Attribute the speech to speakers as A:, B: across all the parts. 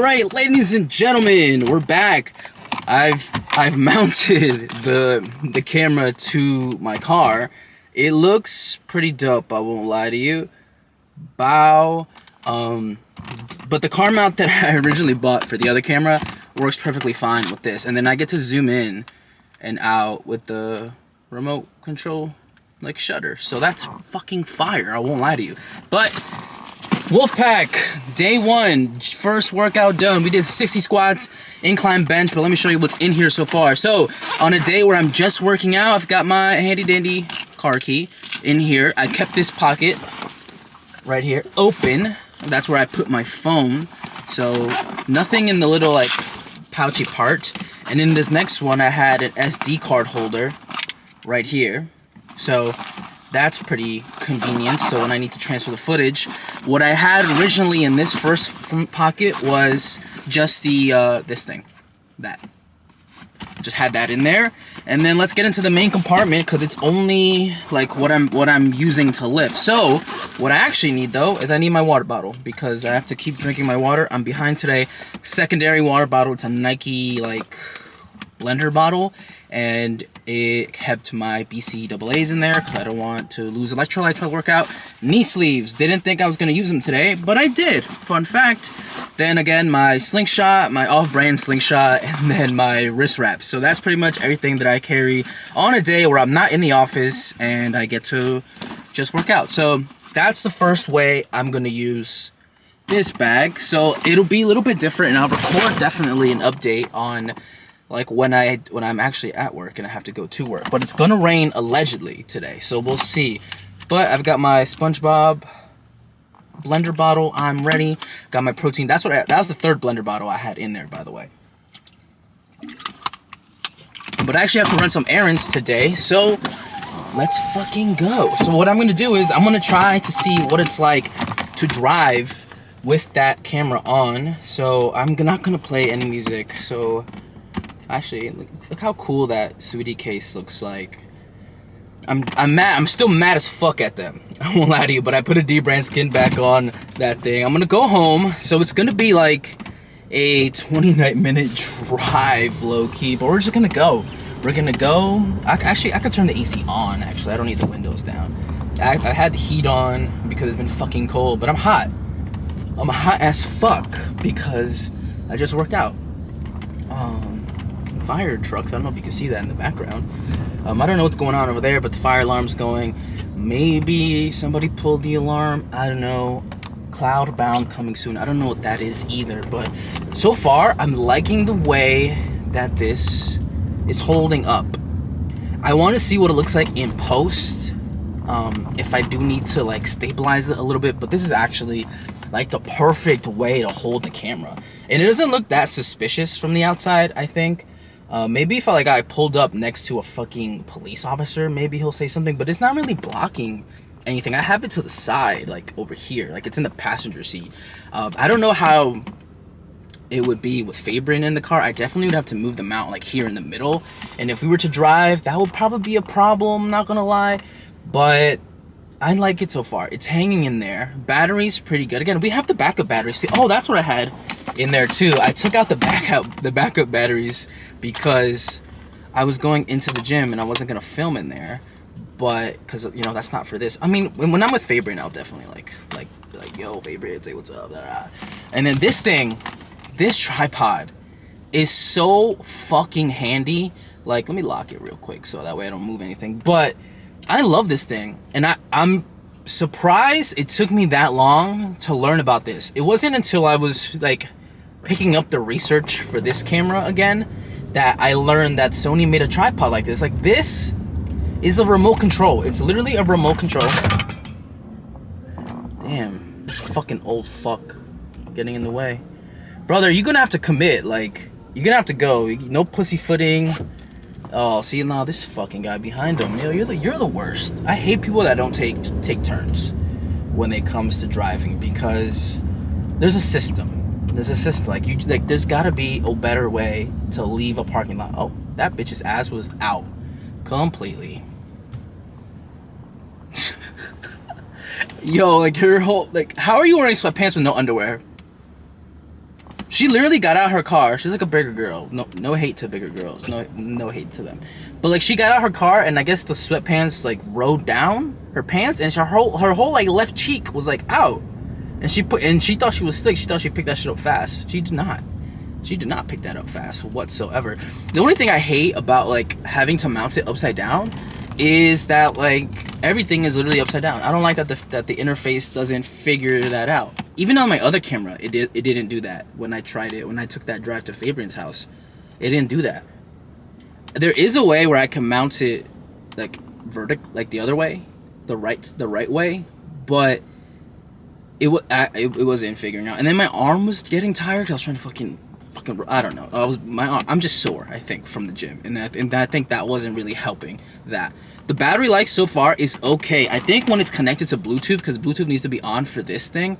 A: Alright, ladies and gentlemen, we're back. I've mounted the camera to my car. It looks pretty dope, I won't lie to you. Bow. But the car mount that I originally bought for the other camera works perfectly fine with this. And then I get to zoom in and out with the remote control like shutter. So that's fucking fire, I won't lie to you. But Wolfpack, day one, first workout done. We did 60 squats, incline bench, but let me show you what's in here so far. So, on a day where I'm just working out, I've got my handy dandy car key in here. I kept this pocket right here open. That's where I put my phone. So, nothing in the little like pouchy part. And in this next one, I had an SD card holder right here. So, that's pretty convenient. So when I need to transfer the footage, what I had originally in this first pocket was just the this thing, that. Just had that in there, and then let's get into the main compartment because it's only like what I'm using to lift. So what I actually need though is I need my water bottle because I have to keep drinking my water. I'm behind today. Secondary water bottle. It's a Nike like blender bottle. And it kept my BCAAs in there because I don't want to lose electrolytes while I work out. Knee sleeves. Didn't think I was going to use them today, but I did. Fun fact. Then again, my slingshot, my off-brand slingshot, and then my wrist wraps. So that's pretty much everything that I carry on a day where I'm not in the office and I get to just work out. So that's the first way I'm going to use this bag. So it'll be a little bit different, and I'll record definitely an update on like when I'm actually at work and I have to go to work. But it's gonna rain allegedly today, so we'll see. But I've got my SpongeBob blender bottle. I'm ready. Got my protein. That was the third blender bottle I had in there, by the way. But I actually have to run some errands today, so let's fucking go. So what I'm gonna do is I'm gonna try to see what it's like to drive with that camera on. So I'm not gonna play any music. So actually, look how cool that Sweetie case looks like. I'm mad. I'm still mad as fuck at them. I won't lie to you, but I put a D-brand skin back on that thing. I'm gonna go home, so it's gonna be like a 29-minute drive, low-key. But we're just gonna go. We're gonna go. I could turn the AC on. Actually, I don't need the windows down. I had the heat on because it's been fucking cold, but I'm hot. I'm hot as fuck because I just worked out. Fire trucks. I don't know if you can see that in the background. I don't know what's going on over there, but the fire alarm's going. Maybe somebody pulled the alarm. I don't know. Cloudbound coming soon. I don't know what that is either, but so far I'm liking the way that this is holding up. I want to see what it looks like in post. If I do need to like stabilize it a little bit, but this is actually like the perfect way to hold the camera, and it doesn't look that suspicious from the outside. I think. Maybe if I pulled up next to a fucking police officer, maybe he'll say something, but it's not really blocking anything. I have it to the side, like over here, like it's in the passenger seat. I don't know how it would be with Fabrin in the car. I definitely would have to move the mount like here in the middle, and if we were to drive, that would probably be a problem, not gonna lie, but I like it so far. It's hanging in there. Battery's pretty good. Again, we have the backup batteries. Oh, that's what I had in there too. I took out the backup batteries because I was going into the gym and I wasn't gonna film in there, but because you know that's not for this. I mean, when I'm with Fabrin, I'll definitely like yo Fabrin, say what's up, blah, blah. And then this tripod is so fucking handy. Like, let me lock it real quick so that way I don't move anything. But I love this thing, and I'm surprised it took me that long to learn about this. It wasn't until I was like picking up the research for this camera again that I learned that Sony made a tripod like this. Like, this is a remote control. It's literally a remote control. Damn, this fucking old fuck getting in the way. Brother, you're gonna have to commit. Like, you're gonna have to go. No pussyfooting. Oh, see now this fucking guy behind him. You're the worst. I hate people that don't take turns when it comes to driving because there's a system. There's a system. Like there's gotta be a better way to leave a parking lot. Oh, that bitch's ass was out completely. Yo, like her whole how are you wearing sweatpants with no underwear? She literally got out her car. She's like a bigger girl. No hate to bigger girls. No hate to them. But like she got out her car and I guess the sweatpants like rode down her pants and her whole like left cheek was like out. And she thought she was slick. She thought she picked that shit up fast. She did not. She did not pick that up fast whatsoever. The only thing I hate about like having to mount it upside down is that like everything is literally upside down. I don't like that the interface doesn't figure that out. Even on my other camera, it didn't do that when I tried it. When I took that drive to Fabian's house, it didn't do that. There is a way where I can mount it like like the other way, the right way, but it wasn't figuring out. And then my arm was getting tired. I was trying to fucking I don't know. I'm just sore, I think, from the gym, and I think that wasn't really helping that. The battery life so far is okay. I think when it's connected to Bluetooth, because Bluetooth needs to be on for this thing,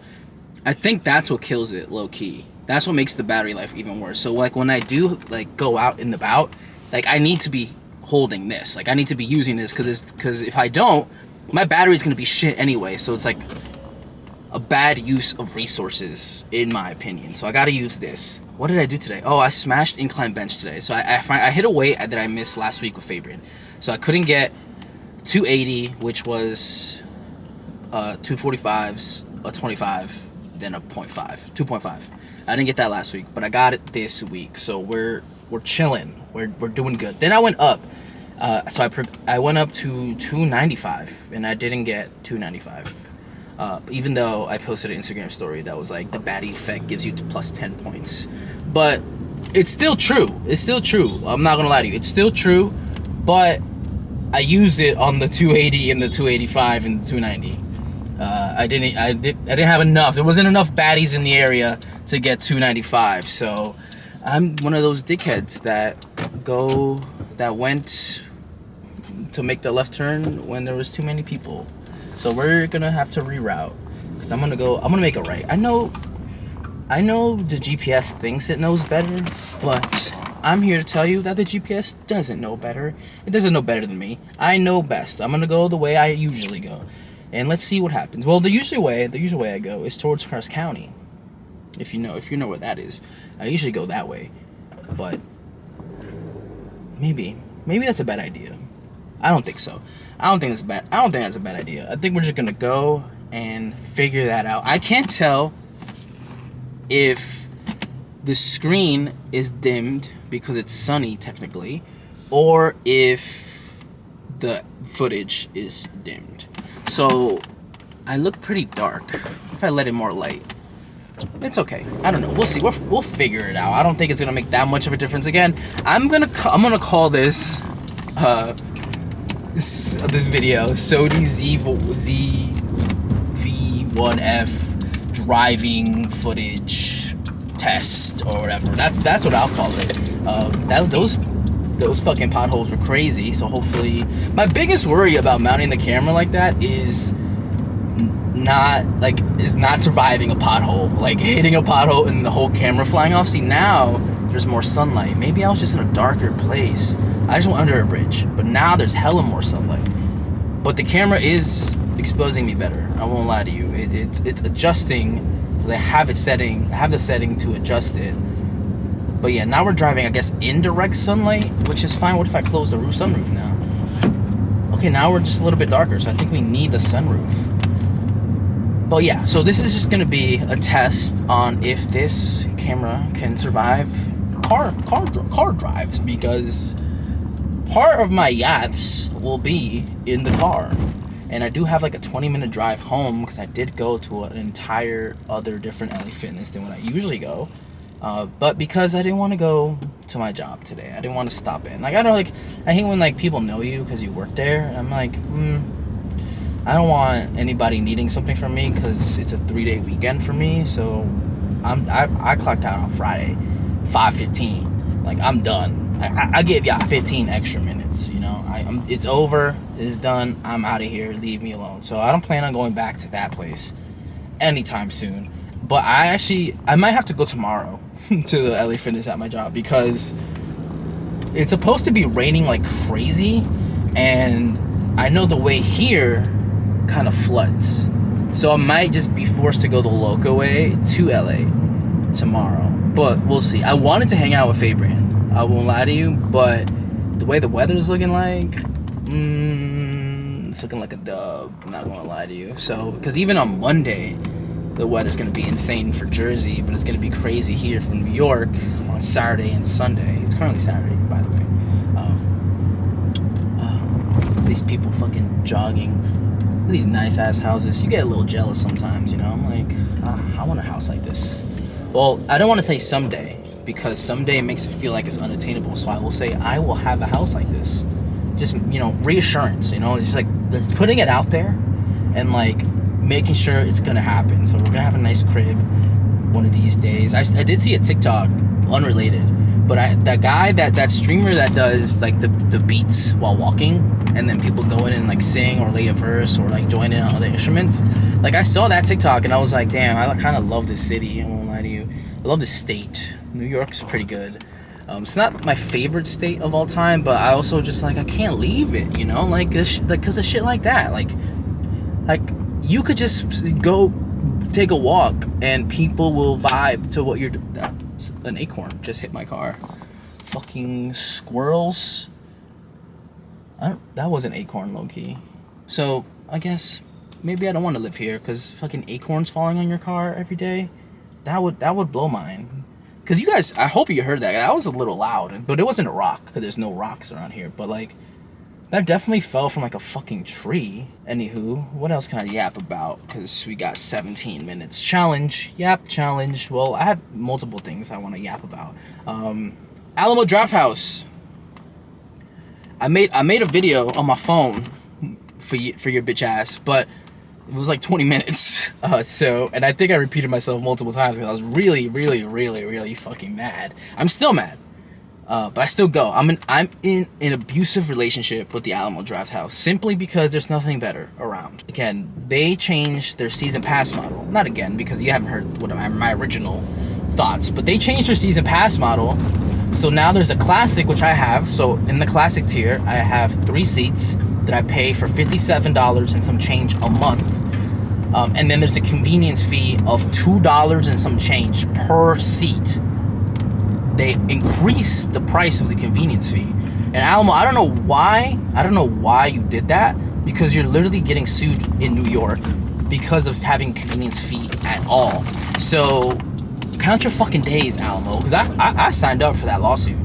A: I think that's what kills it low key. That's what makes the battery life even worse. So like when I do like go out and about, like I need to be holding this. Like I need to be using this because if I don't, my battery's gonna be shit anyway. So it's like a bad use of resources in my opinion. So I gotta use this. What did I do today? Oh, I smashed incline bench today. So I hit a weight that I missed last week with Fabian. So I couldn't get 280, which was 245s, a 25, then a 0.5, 2.5. I didn't get that last week, but I got it this week. So we're chilling. We're doing good. Then I went up. So I went up to 295, and I didn't get 295. Even though I posted an Instagram story that was like the baddie effect gives you plus 10 points. But it's still true. It's still true. I'm not gonna lie to you. It's still true, but I used it on the 280 and the 285 and the 290. I didn't have enough. There wasn't enough baddies in the area to get 295. So I'm one of those dickheads that went to make the left turn when there was too many people. So we're gonna have to reroute because I'm gonna make a right. I know the GPS thinks it knows better, but I'm here to tell you that the GPS doesn't know better. It doesn't know better than me. I know best. I'm gonna go the way I usually go, and let's see what happens. Well, the usual way I go is towards Cross County. If you know where that is, I usually go that way, but maybe that's a bad idea. I don't think so. I don't think that's a bad idea. I think we're just gonna go and figure that out. I can't tell if the screen is dimmed because it's sunny technically, or if the footage is dimmed. So I look pretty dark. If I let in more light, it's okay. I don't know. We'll see. We'll figure it out. I don't think it's gonna make that much of a difference. Again, I'm gonna call this this video SONY ZV-1F driving footage test or whatever. That's what I'll call it. Those fucking potholes were crazy. So hopefully, my biggest worry about mounting the camera like that is not surviving a pothole, like hitting a pothole and the whole camera flying off. See, now there's more sunlight. Maybe I was just in a darker place. I just went under a bridge, but now there's hella more sunlight. But the camera is exposing me better. I won't lie to you. It's adjusting because I have the setting to adjust it. But yeah, now we're driving, I guess, in direct sunlight, which is fine. What if I close the sunroof now? Okay, now we're just a little bit darker, so I think we need the sunroof. But yeah, so this is just gonna be a test on if this camera can survive car drives, because part of my yaps will be in the car. And I do have like a 20-minute drive home because I did go to an entire other different LA Fitness than what I usually go. But because I didn't want to go to my job today, I didn't want to stop in. Like, I hate when like people know you because you work there, and I'm like, I don't want anybody needing something from me because it's a 3-day weekend for me. So I clocked out on Friday, 5:15. Like, I'm done. I give y'all 15 extra minutes. You know, it's over. It's done. I'm out of here. Leave me alone. So I don't plan on going back to that place anytime soon. But I might have to go tomorrow to the LA Fitness at my job because it's supposed to be raining like crazy, and I know the way here kind of floods. So I might just be forced to go the local way to LA tomorrow. but we'll see. I wanted to hang out with Fabian. I won't lie to you, but the way the weather's looking like, it's looking like a dub. I'm not gonna lie to you. So, because even on Monday, the weather's gonna be insane for Jersey, but it's gonna be crazy here from New York on Saturday and Sunday. It's currently Saturday, by the way. These people fucking jogging. Look at these nice ass houses. You get a little jealous sometimes, you know. I'm like, I want a house like this. Well, I don't want to say someday, because someday makes it feel like it's unattainable. So I will say I will have a house like this. Just, you know, reassurance, you know, just like just putting it out there and like making sure it's gonna happen. So we're gonna have a nice crib one of these days. I did see a TikTok, unrelated, but that guy, that streamer that does like the beats while walking, and then people go in and like sing or lay a verse or like join in on other instruments. Like, I saw that TikTok and I was like, damn, I kind of love this city. I won't lie to you. I love this state. New York's pretty good. It's not my favorite state of all time, but I also just like, I can't leave it, you know, like because of shit like that. Like you could just go take a walk and people will vibe to what you're doing. An acorn just hit my car. Fucking squirrels. That was an acorn, low-key. So I guess maybe I don't want to live here, because fucking acorns falling on your car every day, that would blow mine. Because you guys, I hope you heard that. That was a little loud, but it wasn't a rock, because there's no rocks around here. But like, that definitely fell from like a fucking tree. Anywho, what else can I yap about? Because we got 17 minutes. Yap challenge. Well, I have multiple things I want to yap about. Alamo Drafthouse. I made a video on my phone for your bitch ass, but it was like 20 minutes. And I think I repeated myself multiple times because I was really, really, really, really fucking mad. I'm still mad, but I still go. I'm in an abusive relationship with the Alamo Drafthouse simply because there's nothing better around. Again, they changed their season pass model. Not again, because you haven't heard what my original thoughts, but they changed their season pass model. So now there's a classic, which I have. So in the classic tier, I have 3 seats that I pay for $57 and some change a month. And then there's a convenience fee of $2 and some change per seat. They increased the price of the convenience fee. And Alamo, I don't know why you did that, because you're literally getting sued in New York because of having convenience fee at all. So count your fucking days, Alamo, because I signed up for that lawsuit.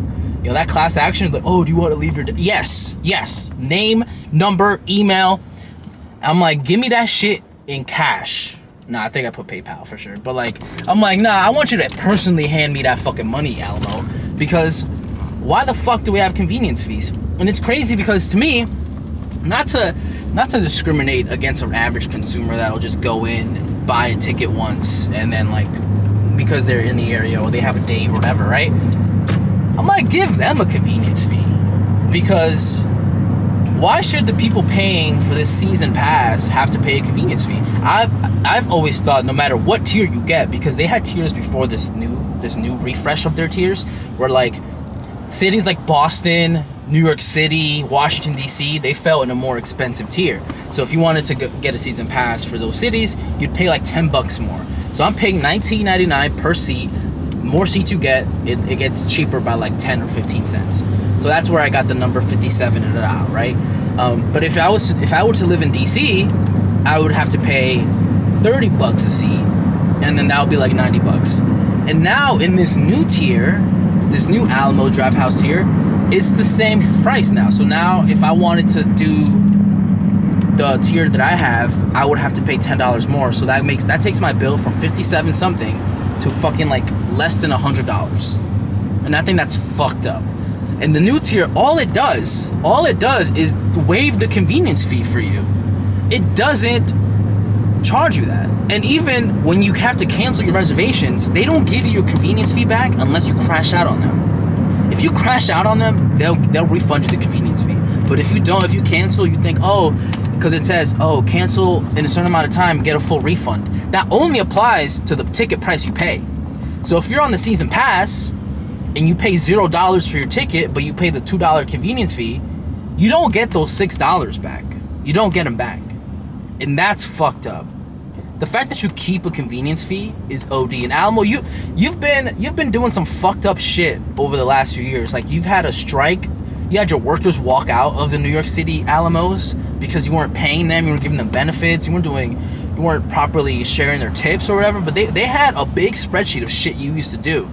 A: You know, that class action, like, oh, do you want to leave your... Yes. Name, number, email. I'm like, give me that shit in cash. Nah, I think I put PayPal for sure. But like, I'm like, nah, I want you to personally hand me that fucking money, Alamo. Because why the fuck do we have convenience fees? And it's crazy because to me, not to discriminate against an average consumer that'll just go in, buy a ticket once, and then like, because they're in the area or they have a date or whatever, right? I'm like, give them a convenience fee. Because why should the people paying for this season pass have to pay a convenience fee? I've always thought no matter what tier you get, because they had tiers before this new refresh of their tiers, where like cities like Boston, New York City, Washington D.C., they fell in a more expensive tier. So if you wanted to get a season pass for those cities, you'd pay like $10 more. So I'm paying $19.99 per seat. More seats you get, it gets cheaper by like 10 or 15 cents. So that's where I got the number 57 right? But if I were to live in DC, I would have to pay $30 a seat, and then that would be like $90. And now in this new tier, this new Alamo Drafthouse tier, it's the same price now. So now if I wanted to do the tier that I have, I would have to pay $10 more. So that takes my bill from 57 something to fucking like less than $100. And I think that's fucked up. And the new tier, all it does is waive the convenience fee for you. It doesn't charge you that. And even when you have to cancel your reservations, they don't give you your convenience fee back unless you crash out on them. If you crash out on them, they'll refund you the convenience fee. But if you don't, if you cancel, you think, oh, because it says, oh, cancel in a certain amount of time, get a full refund. That only applies to the ticket price you pay. So if you're on the season pass and you pay $0 for your ticket, but you pay the $2 convenience fee, you don't get those $6 back. You don't get them back. And that's fucked up. The fact that you keep a convenience fee is OD. And Alamo, you've been doing some fucked up shit over the last few years. Like, you've had a strike. You had your workers walk out of the New York City Alamos because you weren't paying them. You weren't giving them benefits. You weren't properly sharing their tips or whatever. But they had a big spreadsheet of shit you used to do.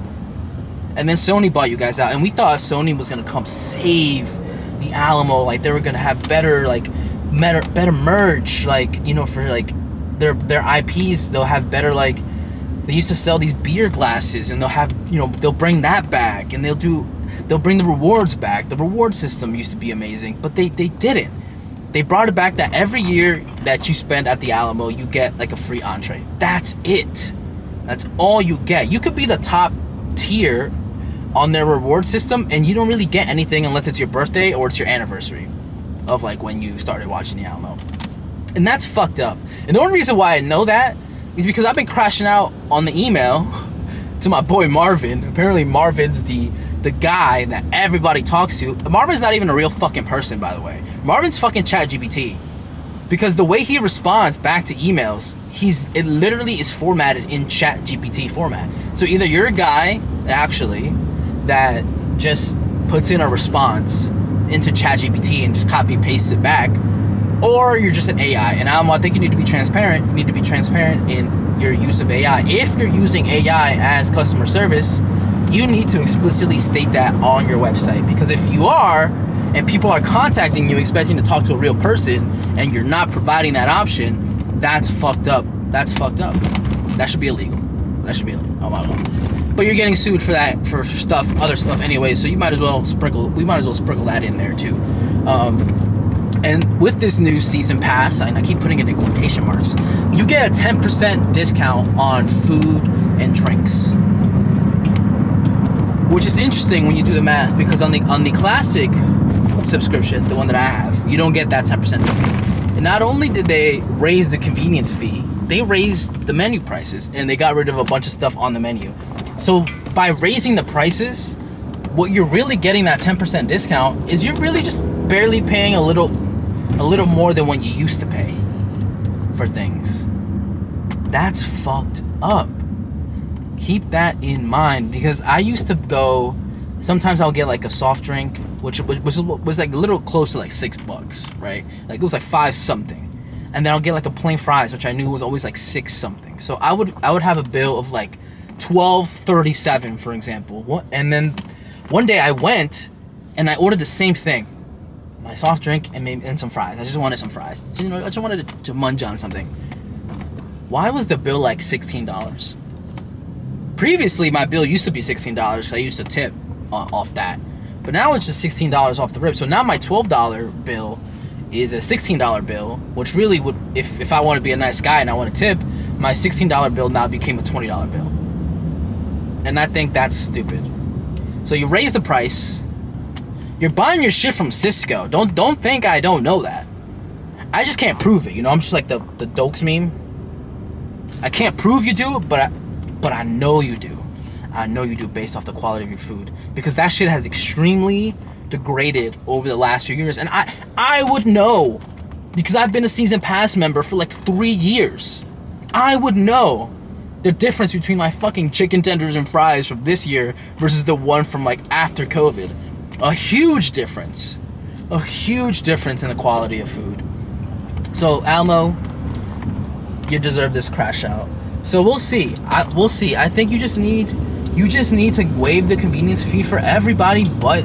A: And then Sony bought you guys out, and we thought Sony was gonna come save the Alamo. Like, they were gonna have better merch, like, you know, for like their IPs. They'll have better, like, they used to sell these beer glasses, and they'll have, you know, they'll bring that back, and they'll bring the rewards back. The reward system used to be amazing, but they didn't. They brought it back that every year that you spend at the Alamo, you get like a free entree. That's it. That's all you get. You could be the top tier on their reward system, and you don't really get anything unless it's your birthday or it's your anniversary of, like, when you started watching the Alamo. And that's fucked up. And the only reason why I know that is because I've been crashing out on the email to my boy Marvin. Apparently Marvin's the guy that everybody talks to. Marvin's not even a real fucking person, by the way. Marvin's fucking ChatGPT. Because the way he responds back to emails, it literally is formatted in ChatGPT format. So either you're a guy, actually, that just puts in a response into ChatGPT and just copy and pastes it back, or you're just an AI. And I think you need to be transparent. You need to be transparent in your use of AI. If you're using AI as customer service, you need to explicitly state that on your website. Because if you are, and people are contacting you expecting to talk to a real person, and you're not providing that option, that's fucked up. That's fucked up. That should be illegal. That should be illegal. Oh my God. But you're getting sued for that, for other stuff anyway, so we might as well sprinkle that in there too. And with this new season pass, and I keep putting it in quotation marks, you get a 10% discount on food and drinks. Which is interesting when you do the math, because on the classic subscription, the one that I have, you don't get that 10% discount. And not only did they raise the convenience fee, they raised the menu prices, and they got rid of a bunch of stuff on the menu. So by raising the prices, what you're really getting that 10% discount is you're really just barely paying a little more than what you used to pay for things. That's fucked up. Keep that in mind, because I used to go, sometimes I'll get like a soft drink, which was like a little close to like $6, right? Like it was like 5 something. And then I'll get like a plain fries, which I knew was always like 6 something. So I would have a bill of like $12.37, for example. And then one day I went and I ordered the same thing, my soft drink and some fries. I just wanted some fries. You know, I just wanted to munch on something. Why was the bill like $16? Previously, my bill used to be $16. I used to tip off that, but now it's just $16 off the rip. So now my $12 bill is a $16 bill, which really would, if I want to be a nice guy and I want to tip, my $16 bill now became a $20 bill. And I think that's stupid. So you raise the price. You're buying your shit from Cisco. Don't think I don't know that. I just can't prove it. You know, I'm just like the Dokes meme. I can't prove you do, but I know you do. I know you do, based off the quality of your food, because that shit has extremely degraded over the last few years. And I would know, because I've been a season pass member for like 3 years. I would know the difference between my fucking chicken tenders and fries from this year versus the one from like after COVID. A huge difference. A huge difference in the quality of food. So Alamo, you deserve this crash out. So we'll see. We'll see. I think you just need to waive the convenience fee for everybody, but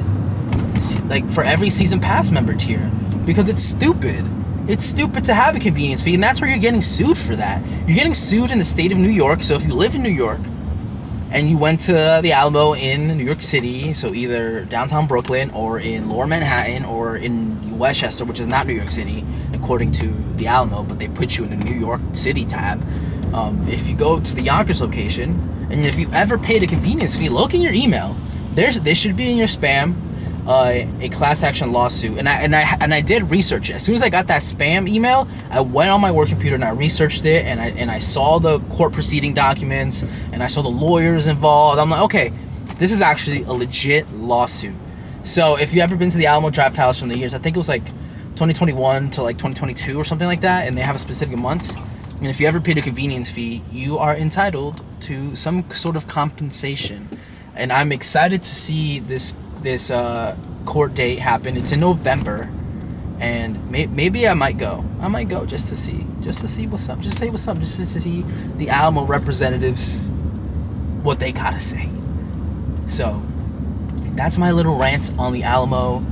A: like for every season pass member tier, because it's stupid. It's stupid to have a convenience fee, and that's where you're getting sued for that. You're getting sued in the state of New York. So if you live in New York and you went to the Alamo in New York City, so either downtown Brooklyn or in Lower Manhattan or in Westchester, which is not New York City according to the Alamo, but they put you in the New York City tab. If you go to the Yonkers location, and if you ever paid a convenience fee, look in your email. They should be in your spam. A class action lawsuit, and I did research it. As soon as I got that spam email, I went on my work computer and I researched it, and I saw the court proceeding documents, and I saw the lawyers involved. I'm like, okay, this is actually a legit lawsuit. So if you ever been to the Alamo Drafthouse from the years, I think it was like 2021 to like 2022 or something like that, and they have a specific month, And if you ever paid a convenience fee, you are entitled to some sort of compensation. And I'm excited to see this court date happen. It's in November, and maybe I might go. I might go just to see what's up. Just say what's up, just to see the Alamo representatives, what they gotta say. So that's my little rant on the Alamo.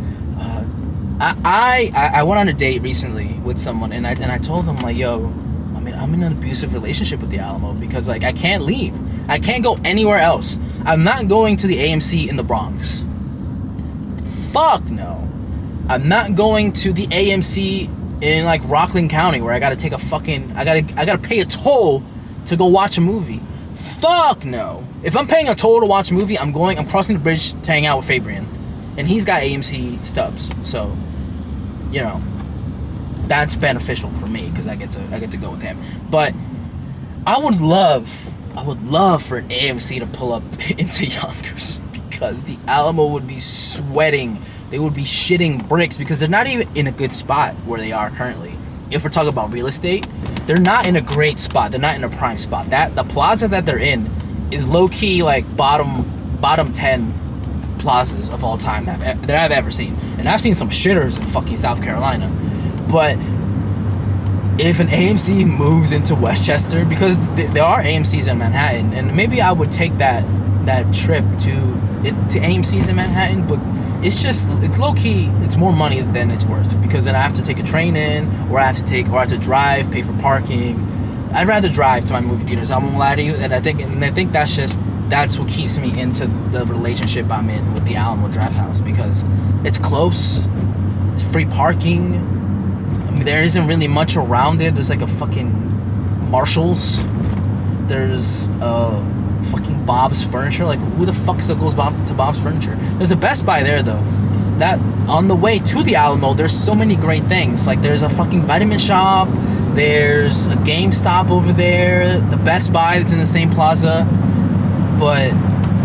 A: I went on a date recently with someone, and I told them, like, yo, I'm in an abusive relationship with the Alamo because, like, I can't leave. I can't go anywhere else. I'm not going to the AMC in the Bronx. Fuck no. I'm not going to the AMC in, like, Rockland County where I gotta take a fucking, I gotta pay a toll to go watch a movie. Fuck no. If I'm paying a toll to watch a movie, I'm crossing the bridge to hang out with Fabian. And he's got AMC stubs, so, you know, that's beneficial for me because I get to go with him. But I would love for an AMC to pull up into Yonkers, because the Alamo would be sweating. They would be shitting bricks because they're not even in a good spot where they are currently. If we're talking about real estate, they're not in a great spot. They're not in a prime spot. The plaza that they're in is low key like bottom 10 plazas of all time that I've ever seen. And I've seen some shitters in fucking South Carolina. But if an AMC moves into Westchester, because there are AMCs in Manhattan, and maybe I would take that trip to AMCs in Manhattan, but it's low key, it's more money than it's worth, because then I have to take a train in, or I have to drive, pay for parking. I'd rather drive to my movie theaters, I won't lie to you, and I think that's what keeps me into the relationship I'm in with the Alamo Drafthouse, because it's close, it's free parking. I mean, there isn't really much around it. There's like a fucking Marshall's. There's fucking Bob's Furniture. Like, who the fuck still goes to Bob's Furniture? There's a Best Buy there, though. That on the way to the Alamo, there's so many great things. Like, there's a fucking vitamin shop. There's a GameStop over there. The Best Buy that's in the same plaza. But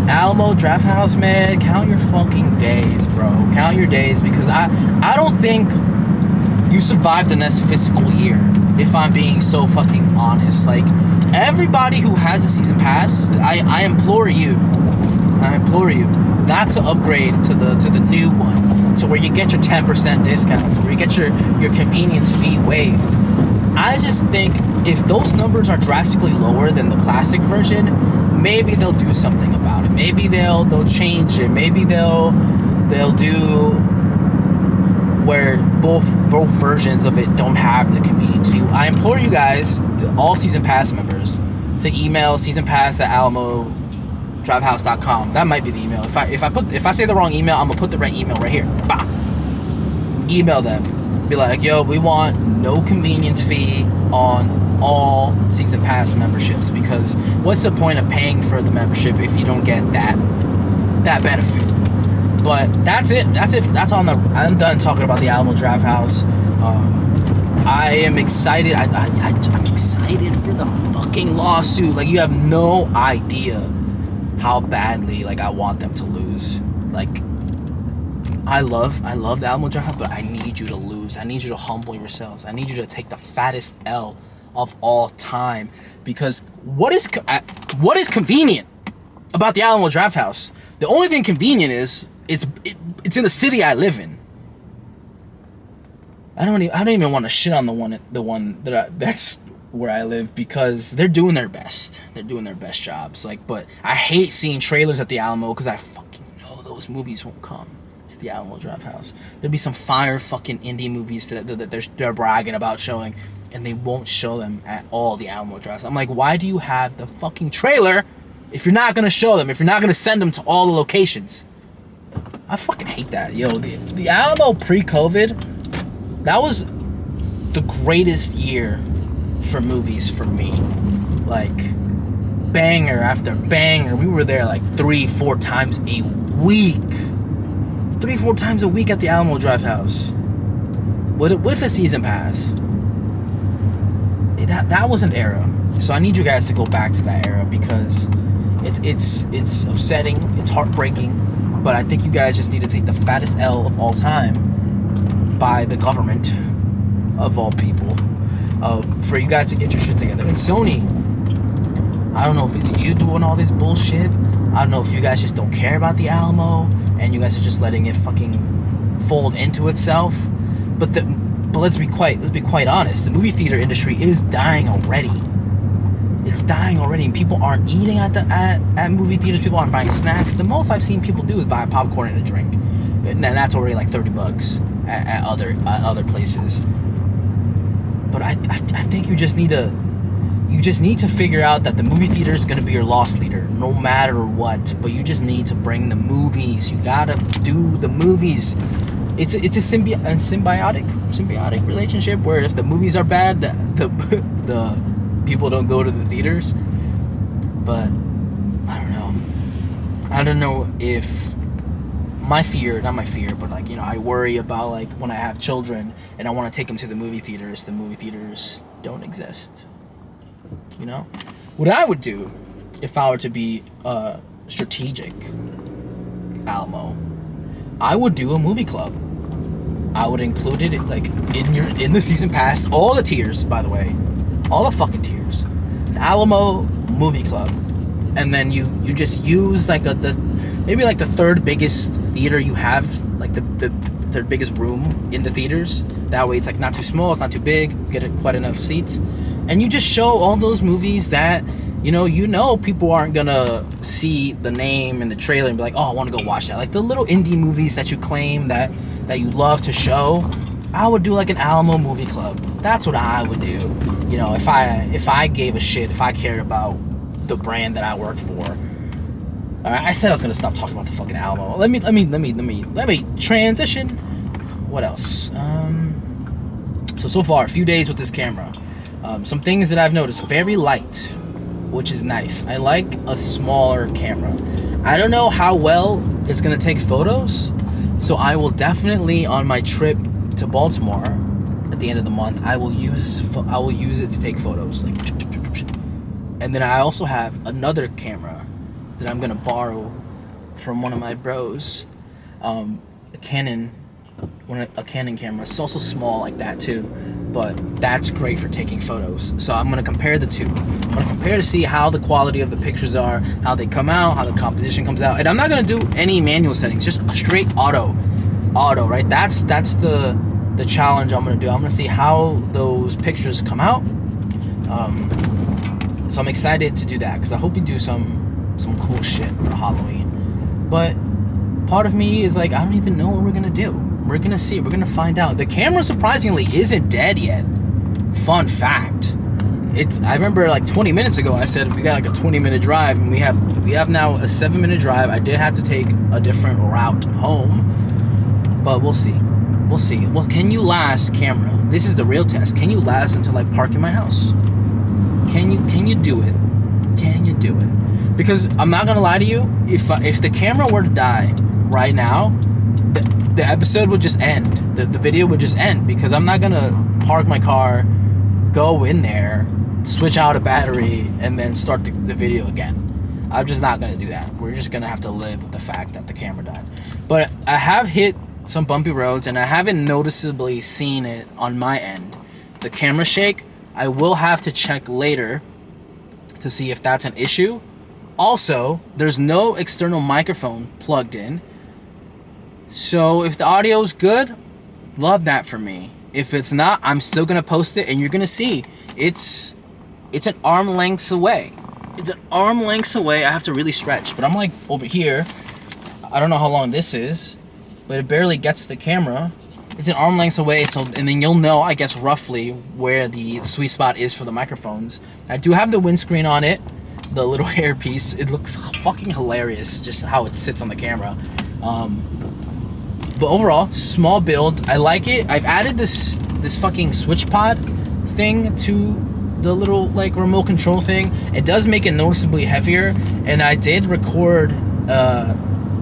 A: Alamo Drafthouse, man, count your fucking days, bro. Count your days, because I don't think you survive the next fiscal year, if I'm being so fucking honest. Like, everybody who has a season pass, I implore you not to upgrade to the new one, to where you get your 10% discount, to where you get your convenience fee waived. I just think if those numbers are drastically lower than the classic version, maybe they'll do something about it. Maybe they'll change it. Maybe they'll do where both versions of it don't have the convenience fee. I implore you guys, all season pass members, to email seasonpass@alamodrafthouse.com. That might be the email. If I say the wrong email, I'm gonna put the right email right here. Bah! Email them. Be like, yo, we want no convenience fee on all season pass memberships, because what's the point of paying for the membership if you don't get that benefit? But that's it. I'm done talking about the Alamo Drafthouse. I am excited. I'm excited for the fucking lawsuit. Like, you have no idea how badly, like, I want them to lose. Like, I love the Alamo Drafthouse, but I need you to lose. I need you to humble yourselves. I need you to take the fattest L of all time, because what is convenient about the Alamo Drafthouse? The only thing convenient is it's in the city I live in. I don't even want to shit on the one that's where I live, because they're doing their best. They're doing their best jobs. Like, but I hate seeing trailers at the Alamo, because I fucking know those movies won't come to the Alamo Drafthouse. There'll be some fire fucking indie movies that they're bragging about showing, and they won't show them at all the Alamo Drafthouse. I'm like, why do you have the fucking trailer if you're not gonna show them? If you're not gonna send them to all the locations? I fucking hate that. Yo, the Alamo pre-COVID, that was the greatest year for movies for me. Like, banger after banger. We were there like 3-4 times a week. 3-4 times a week at the Alamo Drafthouse. With a season pass. That was an era. So I need you guys to go back to that era, because it's upsetting, it's heartbreaking, but I think you guys just need to take the fattest L of all time by the government of all people, for you guys to get your shit together. And Sony, I don't know if it's you doing all this bullshit. I don't know if you guys just don't care about the Alamo and you guys are just letting it fucking fold into itself. But let's be quite honest. The movie theater industry is dying already. It's dying already, and people aren't eating at movie theaters. People aren't buying snacks. The most I've seen people do is buy popcorn and a drink, and that's already like $30 at other places. But I think you just need to figure out that the movie theater is going to be your loss leader, no matter what. But you just need to bring the movies. You gotta do the movies. It's a symbiotic relationship where if the movies are bad, the people don't go to the theaters. But I don't know if not my fear, but like, you know, I worry about like when I have children and I want to take them to the movie theaters don't exist. You know, what I would do if I were to be strategic, Alamo, I would do a movie club. I would include it like in the season pass, all the tiers, by the way, all the fucking tiers, an Alamo movie club, and then you just use like maybe like the third biggest theater you have, like the third biggest room in the theaters. That way it's like not too small, it's not too big, you get quite enough seats, and you just show all those movies that you know people aren't gonna see the name and the trailer and be like, oh, I want to go watch that. Like the little indie movies that you claim that you love to show, I would do like an Alamo movie club. That's what I would do. You know, if I gave a shit, if I cared about the brand that I worked for. All right, I said I was gonna stop talking about the fucking Alamo. Let me transition. What else? So far, a few days with this camera. Some things that I've noticed: very light, which is nice. I like a smaller camera. I don't know how well it's gonna take photos, so I will definitely, on my trip to Baltimore at the end of the month, I will use it to take photos. Like, and then I also have another camera that I'm gonna borrow from one of my bros, a Canon camera. It's also small like that too, but that's great for taking photos. So I'm gonna compare the two. I'm gonna compare to see how the quality of the pictures are, how they come out, how the composition comes out. And I'm not gonna do any manual settings, just a straight auto, right? That's the challenge I'm gonna do. I'm gonna see how those pictures come out. So I'm excited to do that because I hope we do some cool shit for Halloween. But part of me is like, I don't even know what we're gonna do. We're gonna see. We're gonna find out. The camera surprisingly isn't dead yet. Fun fact. I remember like 20 minutes ago I said we got like a 20-minute drive, and we have now a 7-minute drive. I did have to take a different route home, but we'll see. We'll see. Well, can you last, camera? This is the real test. Can you last until I park in my house? Can you do it? Can you do it? Because I'm not gonna lie to you, if the camera were to die right now, the episode would just end. The video would just end, because I'm not gonna park my car, go in there, switch out a battery, and then start the video again. I'm just not gonna do that. We're just gonna have to live with the fact that the camera died. But I have hit some bumpy roads, and I haven't noticeably seen it on my end. The camera shake, I will have to check later to see if that's an issue. Also, there's no external microphone plugged in. So if the audio's good, love that for me. If it's not, I'm still gonna post it, and you're gonna see it's an arm length away. It's an arm length away. I have to really stretch, but I'm like over here. I don't know how long this is, but it barely gets to the camera. It's an arm length away, so, and then you'll know, I guess, roughly where the sweet spot is for the microphones. I do have the windscreen on it, the little hair piece. It looks fucking hilarious, just how it sits on the camera. But overall, small build. I like it. I've added this fucking switch pod thing to the little like remote control thing. It does make it noticeably heavier, and I did record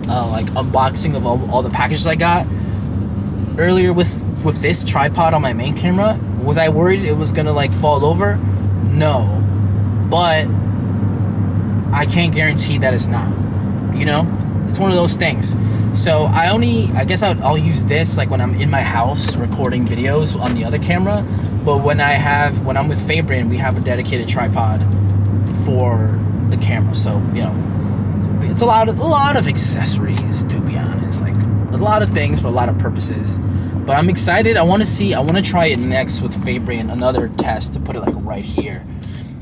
A: like unboxing of all the packages I got earlier with this tripod on my main camera. Was I worried it was gonna like fall over? No, but I can't guarantee that it's not. You know, it's one of those things. So I guess I'll use this like when I'm in my house recording videos on the other camera. But when I'm with Fabian, we have a dedicated tripod for the camera. So, you know, it's a lot of accessories, to be honest. Like a lot of things for a lot of purposes. But I'm excited. I want to try it next with Fabian, another test to put it like right here.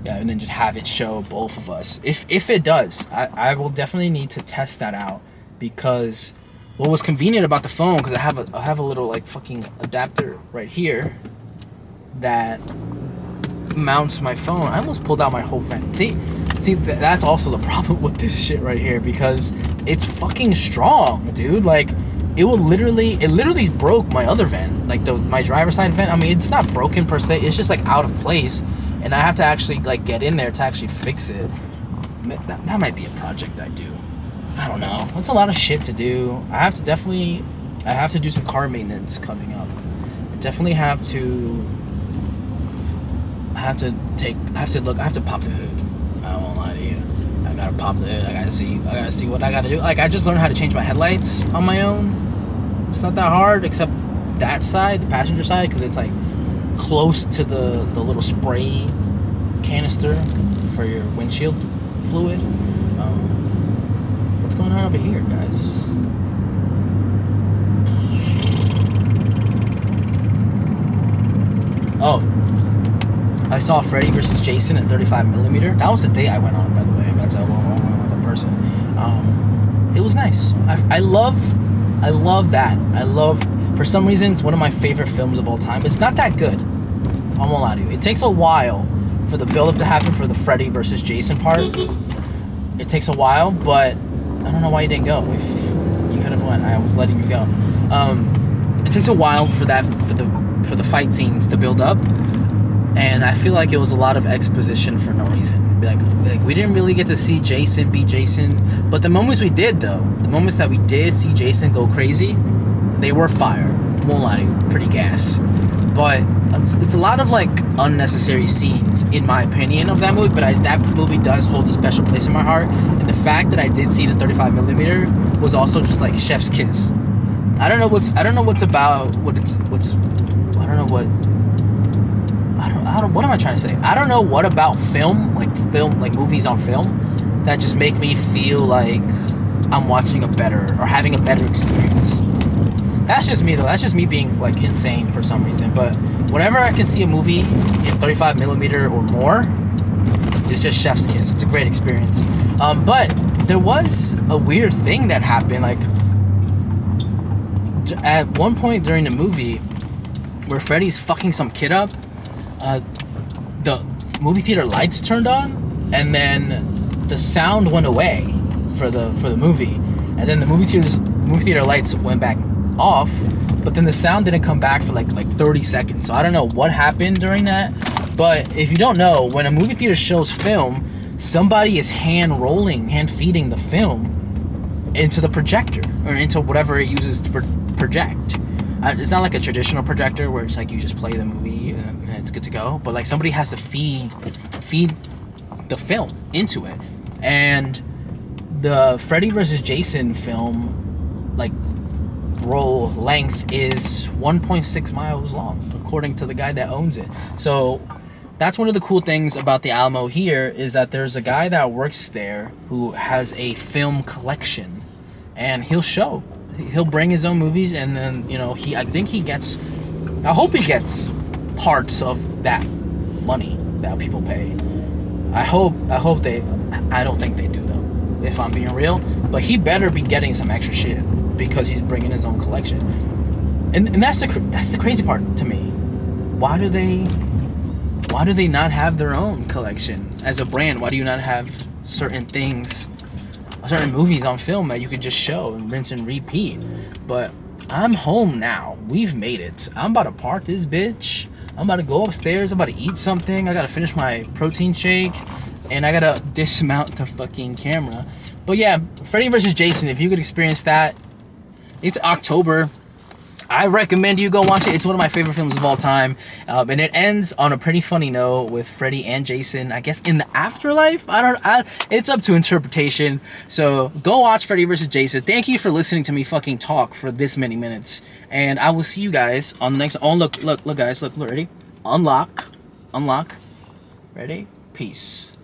A: Yeah, and then just have it show both of us. If it does, I will definitely need to test that out, because what was convenient about the phone, because I have a little like fucking adapter right here that mounts my phone. I almost pulled out my whole vent. See, that's also the problem with this shit right here, because it's fucking strong, dude. Like it literally broke my other vent, like my driver's side vent. I mean, it's not broken per se. It's just like out of place. And I have to actually like get in there to actually fix it. That might be a project I do. I don't know. It's a lot of shit to do. I have to do some car maintenance coming up. I have to pop the hood. I won't lie to you. I gotta pop the hood. I gotta see what I gotta do. Like I just learned how to change my headlights on my own. It's not that hard, except that side, the passenger side, because it's like close to the little spray canister for your windshield fluid. What's going on over here, guys? Oh, I saw Freddy vs. Jason at 35mm. That was the day I went on, by the way. That's how I went with a person. It was nice. I love that. For some reason, it's one of my favorite films of all time. It's not that good. I won't lie to you. It takes a while for the build-up to happen for the Freddy versus Jason part. It takes a while, but I don't know why you didn't go. If you could have went, I was letting you go. It takes a while for the fight scenes to build up, and I feel like it was a lot of exposition for no reason. Like we didn't really get to see Jason be Jason, but the moments we did, though, the moments that we did see Jason go crazy, they were fire. Won't lie to you, pretty gas. But it's a lot of like unnecessary scenes, in my opinion, of that movie. But that movie does hold a special place in my heart, and the fact that I did see the 35mm was also just like chef's kiss. I don't know what am I trying to say? I don't know what about film, like movies on film, that just make me feel like I'm watching or having a better experience. That's just me, though. That's just me being like insane for some reason. But whenever I can see a movie in 35mm or more, it's just chef's kiss. It's a great experience. But there was a weird thing that happened. Like at one point during the movie, where Freddy's fucking some kid up, the movie theater lights turned on, and then the sound went away for the movie, and then the movie theater lights went back off, but then the sound didn't come back for like 30 seconds. So I don't know what happened during that. But if you don't know, when a movie theater shows film, somebody is hand feeding the film into the projector, or into whatever it uses to project. It's not like a traditional projector where it's like you just play the movie and it's good to go, but like somebody has to feed the film into it. And the Freddy vs. Jason film, like, roll length is 1.6 miles long, according to the guy that owns it. So that's one of the cool things about the Alamo here, is that there's a guy that works there who has a film collection, and he'll bring his own movies, and then, you know, I hope he gets parts of that money that people pay. I don't think they do, though, if I'm being real, but he better be getting some extra shit, because he's bringing his own collection. And that's the crazy part to me. Why do they not have their own collection as a brand? Why do you not have certain movies on film that you could just show and rinse and repeat? But I'm home now. We've made it. I'm about to park this bitch. I'm about to go upstairs. I'm about to eat something. I gotta finish my protein shake, and I gotta dismount the fucking camera. But yeah, Freddy vs. Jason, if you could experience that, it's October. I recommend you go watch it. It's one of my favorite films of all time. And it ends on a pretty funny note with Freddy and Jason, I guess, in the afterlife. It's up to interpretation. So go watch Freddy vs. Jason. Thank you for listening to me fucking talk for this many minutes. And I will see you guys on the next... Oh, look, guys. Look, ready? Unlock. Ready? Peace.